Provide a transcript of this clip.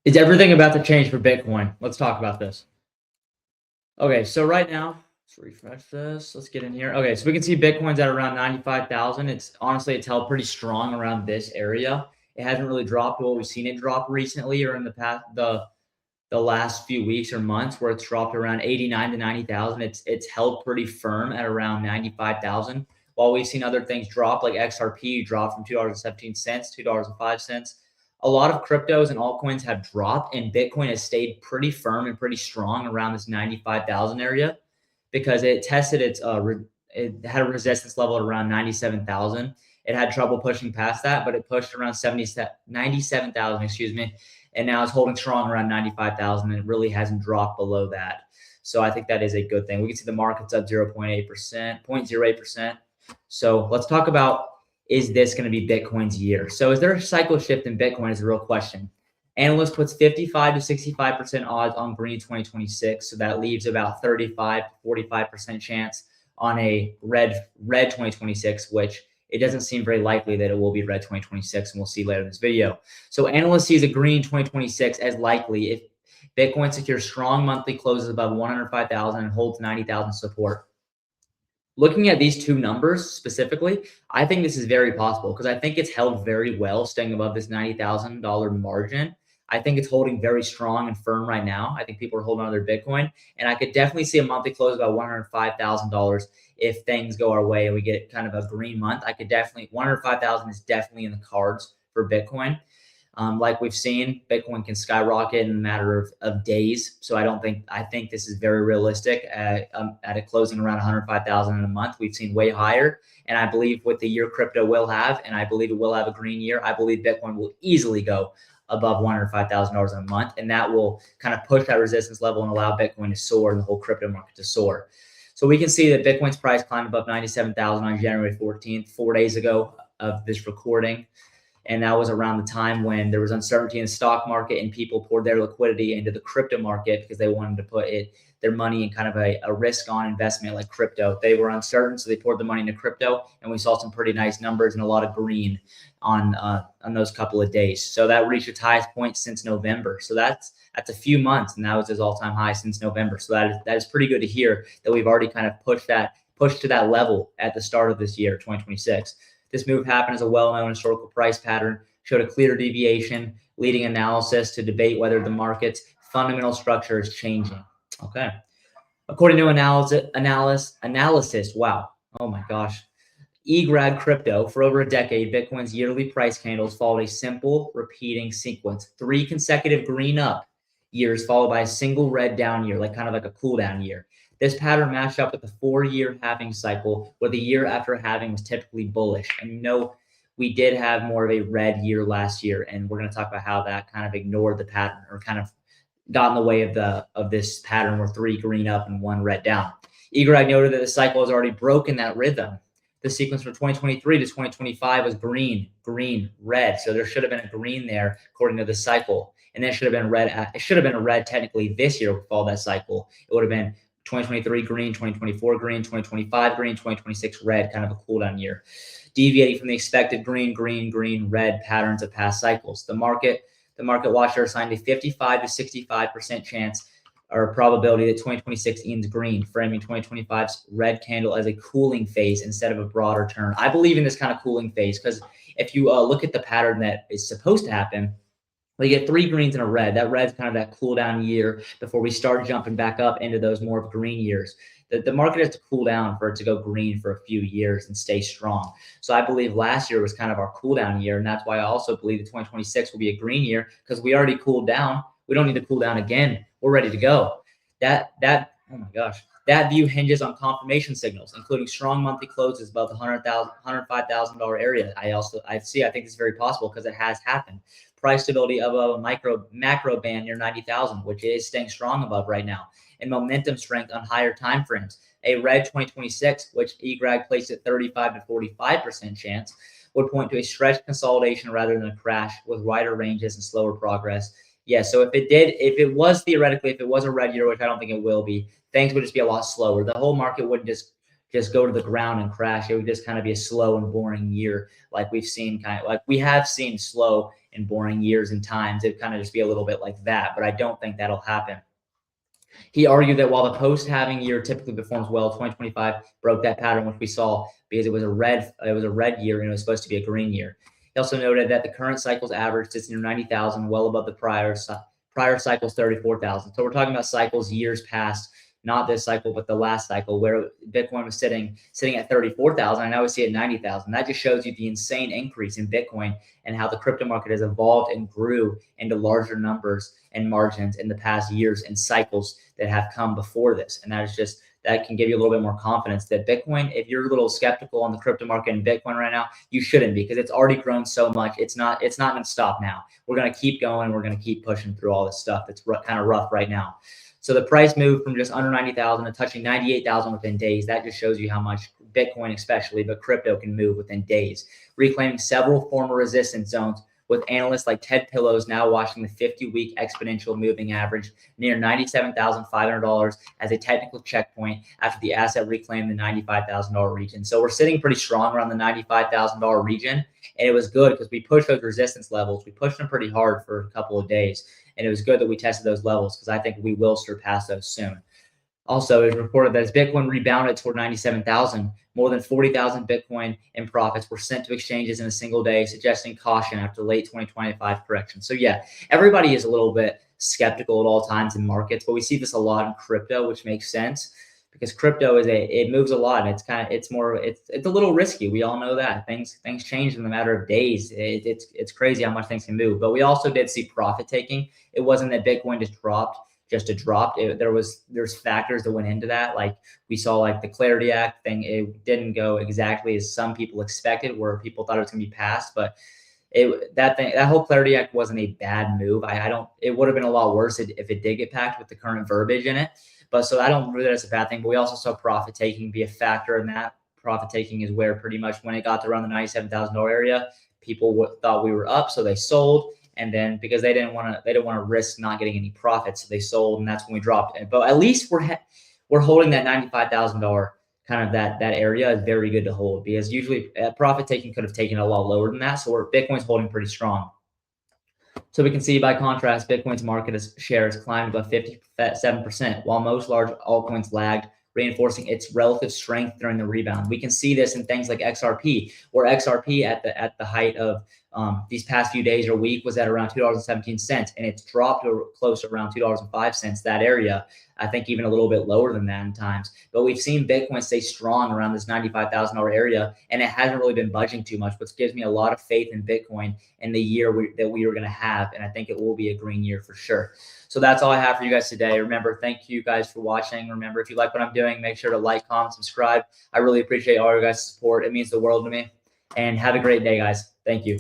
Is everything about to change for Bitcoin? Let's talk about this. Okay, so right now, let's refresh this. Let's get in here. Okay, so we can see Bitcoin's at around 95,000. It's held pretty strong around this area. It hasn't really dropped what we've seen it drop recently or in the last few weeks or months where it's dropped around 89 to 90,000. It's held pretty firm at around 95,000. While we've seen other things drop, like XRP dropped from $2.17 to $2.05. A lot of cryptos and altcoins have dropped, and Bitcoin has stayed pretty firm and pretty strong around this 95,000 area because it tested it had a resistance level at around 97,000. It had trouble pushing past that, but it pushed around 97,000, excuse me, and now it's holding strong around 95,000, and it really hasn't dropped below that. So I think that is a good thing. We can see the market's up 0.8%, 0.08%. So let's talk about, is this going to be Bitcoin's year? So is there a cycle shift in Bitcoin is a real question. Analyst puts 55 to 65% odds on green 2026. So that leaves about 35 to 45% chance on a red 2026, which it doesn't seem very likely that it will be red 2026, and we'll see later in this video. So analyst sees a green 2026 as likely if Bitcoin secures strong monthly closes above 105,000 and holds 90,000 support. Looking at these two numbers specifically, I think this is very possible because I think it's held very well, staying above this $90,000 margin. I think it's holding very strong and firm right now. I think people are holding on to their Bitcoin, and I could definitely see a monthly close about $105,000 if things go our way and we get kind of a green month. I could definitely, 105,000 is definitely in the cards for Bitcoin. Like we've seen, Bitcoin can skyrocket in a matter of days. So I think this is very realistic at a closing around 105,000 in a month. We've seen way higher. And I believe with the year crypto will have, and I believe it will have a green year, I believe Bitcoin will easily go above $105,000 in a month. And that will kind of push that resistance level and allow Bitcoin to soar and the whole crypto market to soar. So we can see that Bitcoin's price climbed above 97,000 on January 14th, 4 days ago of this recording. And that was around the time when there was uncertainty in the stock market and people poured their liquidity into the crypto market because they wanted to put their money in kind of a risk-on investment like crypto. They were uncertain, so they poured the money into crypto, and we saw some pretty nice numbers and a lot of green on those couple of days. So that reached its highest point since November. So that's a few months, and that was its all-time high since November. So that is pretty good to hear that we've already kind of pushed to that level at the start of this year, 2026. This move happened as a well-known historical price pattern, showed a clear deviation, leading analysis to debate whether the market's fundamental structure is changing. Okay. According to analysis, wow, oh my gosh, eGrad Crypto, for over a decade, Bitcoin's yearly price candles followed a simple, repeating sequence. 3 consecutive green up years followed by a single red down year, kind of like a cool down year. This pattern matched up with the 4-year halving cycle, where the year after halving was typically bullish. And we did have more of a red year last year, and we're going to talk about how that kind of ignored the pattern or kind of got in the way of this pattern where 3 green up and 1 red down. eGrad noted that the cycle has already broken that rhythm. The sequence from 2023 to 2025 was green, green, red. So there should have been a green there according to the cycle. And then it should have been red. It should have been a red technically this year with all that cycle. It would have been 2023 green, 2024 green, 2025 green, 2026 red, kind of a cool down year, deviating from the expected green, green, green, red patterns of past cycles. The market watcher assigned a 55 to 65% chance or probability that 2026 ends green, framing 2025's red candle as a cooling phase instead of a broader turn. I believe in this kind of cooling phase because if you look at the pattern that is supposed to happen, we get 3 greens and a red. That red's kind of that cool down year before we start jumping back up into those more green years. The market has to cool down for it to go green for a few years and stay strong. So I believe last year was kind of our cool down year, and that's why I also believe that 2026 will be a green year because we already cooled down. We don't need to cool down again. We're ready to go. Oh my gosh. That view hinges on confirmation signals, including strong monthly closes above the $105,000 area. I think it's very possible because it has happened. Price stability above a macro band near 90,000, which is staying strong above right now, and momentum strength on higher time frames. A red 2026, which eGrad placed at 35 to 45% chance, would point to a stretch consolidation rather than a crash with wider ranges and slower progress. Yeah, so if it was a red year, which I don't think it will be, things would just be a lot slower. The whole market wouldn't just go to the ground and crash. It would just kind of be a slow and boring year, like we have seen slow in boring years and times. It'd kind of just be a little bit like that, but I don't think that'll happen. He argued that while the post-halving year typically performs well, 2025 broke that pattern, which we saw because it was a red year and it was supposed to be a green year. He also noted that the current cycle's average sits near 90,000, well above the prior cycle's 34,000. So we're talking about cycles years past, not this cycle, but the last cycle where Bitcoin was sitting at 34,000. And now we see it at 90,000. That just shows you the insane increase in Bitcoin and how the crypto market has evolved and grew into larger numbers and margins in the past years and cycles that have come before this. And that can give you a little bit more confidence that Bitcoin, if you're a little skeptical on the crypto market and Bitcoin right now, you shouldn't be, because it's already grown so much. It's not going to stop now. We're going to keep going. We're going to keep pushing through all this stuff that's kind of rough right now. So the price moved from just under 90,000 to touching 98,000 within days. That just shows you how much Bitcoin especially, but crypto can move within days, reclaiming several former resistance zones, with analysts like Ted Pillows now watching the 50-week exponential moving average near $97,500 as a technical checkpoint after the asset reclaimed the $95,000 region. So we're sitting pretty strong around the $95,000 region, and it was good because we pushed those resistance levels. We pushed them pretty hard for a couple of days, and it was good that we tested those levels because I think we will surpass those soon. Also, it was reported that as Bitcoin rebounded toward 97,000, more than 40,000 Bitcoin in profits were sent to exchanges in a single day, suggesting caution after the late 2025 correction. So yeah, everybody is a little bit skeptical at all times in markets, but we see this a lot in crypto, which makes sense because crypto it moves a lot, and it's a little risky. We all know that things change in the matter of days. It's crazy how much things can move. But we also did see profit taking. It wasn't that Bitcoin just dropped. There's factors that went into that. Like we saw like the Clarity Act thing, it didn't go exactly as some people expected, where people thought it was gonna be passed, but that whole Clarity Act wasn't a bad move. It would have been a lot worse if it did get passed with the current verbiage in it. But so I don't really that it's a bad thing, but we also saw profit taking be a factor in that. Profit taking is where pretty much when it got to around the $97,000 area, people thought we were up, so they sold. And then because they didn't want to risk not getting any profits, so they sold, and that's when we dropped it. But at least we're holding that $95,000 kind of that area is very good to hold, because usually profit taking could have taken a lot lower than that. So Bitcoin's holding pretty strong. So we can see, by contrast, Bitcoin's market share has climbed above 57%, while most large altcoins lagged, reinforcing its relative strength during the rebound. We can see this in things like XRP, where XRP at the height of these past few days or week was at around $2.17, and it's dropped to close to around $2.05, that area. I think even a little bit lower than that in times. But we've seen Bitcoin stay strong around this $95,000 area, and it hasn't really been budging too much, which gives me a lot of faith in Bitcoin in the year that we are going to have, and I think it will be a green year for sure. So that's all I have for you guys today. Remember, thank you guys for watching. Remember, if you like what I'm doing, make sure to like, comment, subscribe. I really appreciate all your guys' support. It means the world to me. And have a great day, guys. Thank you.